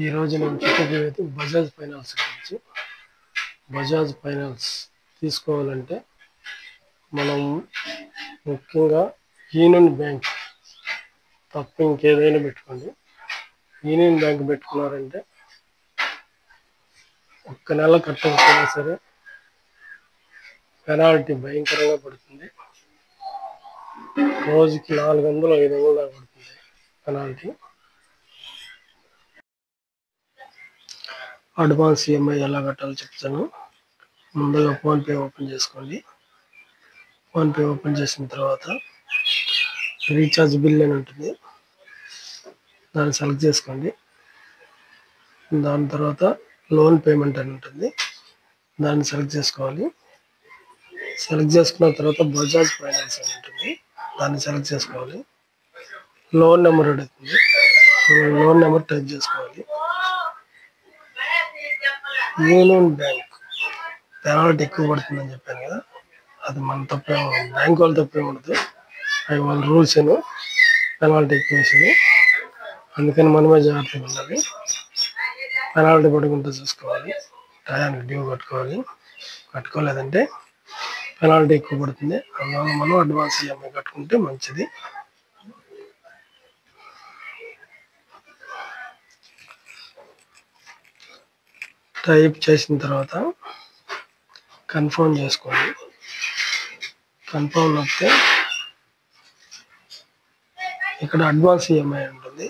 ఈ రోజు నేను చెప్పబోయేది బజాజ్ ఫైనాన్స్ గురించి. బజాజ్ ఫైనాన్స్ తీసుకోవాలంటే మనం ముఖ్యంగా యూనియన్ బ్యాంక్ తప్ప ఇంకేదైనా పెట్టుకోండి. యూనియన్ బ్యాంక్ పెట్టుకున్నారంటే ఒక్క నెల కట్టకపోయినా సరే పెనాల్టీ భయంకరంగా పడుతుంది. రోజుకి 400-500 దాకా పడుతుంది పెనాల్టీ. అడ్వాన్స్ ఈఎంఐ ఎలా కట్టాలో చెప్తాను. ముందుగా ఫోన్పే ఓపెన్ చేసుకోండి. ఫోన్పే ఓపెన్ చేసిన తర్వాత రీఛార్జ్ బిల్ అని ఉంటుంది, దాన్ని సెలెక్ట్ చేసుకోండి. దాని తర్వాత లోన్ పేమెంట్ అని ఉంటుంది, దాన్ని సెలెక్ట్ చేసుకోవాలి. సెలెక్ట్ చేసుకున్న తర్వాత బజాజ్ ఫైనాన్స్ అని ఉంటుంది, దాన్ని సెలెక్ట్ చేసుకోవాలి. లోన్ నెంబర్ అడుగుతుంది, లోన్ నెంబర్ టైప్ చేసుకోవాలి. యూనియన్ బ్యాంక్ పెనాల్టీ ఎక్కువ పడుతుందని చెప్పాను కదా, అది మన తప్పే, బ్యాంక్ వాళ్ళు తప్పే ఉండదు, అవి వాళ్ళ రూల్స్ ఏమో పెనాల్టీ ఎక్కువ వేసేది. అందుకని మనమే జాగ్రత్తగా ఉండాలి. పెనాల్టీ పడకుండా చూసుకోవాలి, టయానికి డ్యూ కట్టుకోలేదంటే పెనాల్టీ ఎక్కువ పడుతుంది. అందువల్ల మనం అడ్వాన్స్ ఈఎంఐ కట్టుకుంటే మంచిది. టైప్ చేసిన తర్వాత కన్ఫర్మ్ చేసుకోండి. కన్ఫర్మ్ నొక్కితే ఇక్కడ అడ్వాన్స్ ఈఎంఐ ఉంటుంది,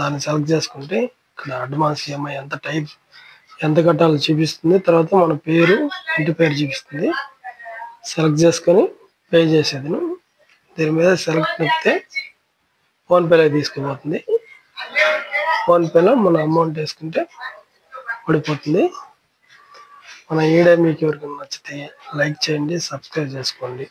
దాన్ని సెలెక్ట్ చేసుకుంటే ఇక్కడ అడ్వాన్స్ ఈఎంఐ ఎంత కట్టాలో చూపిస్తుంది. తర్వాత మన పేరు, ఇంటి పేరు చూపిస్తుంది. సెలెక్ట్ చేసుకొని పే చేసేది. దీని మీద సెలెక్ట్ నొక్కితే ఫోన్పేలో తీసుకుపోతుంది. ఫోన్పేలో మన అమౌంట్ వేసుకుంటే పడిపోతుంది. మన వీడియో మీకు ఎవరికైనా నచ్చితే లైక్ చేయండి, సబ్స్క్రైబ్ చేసుకోండి.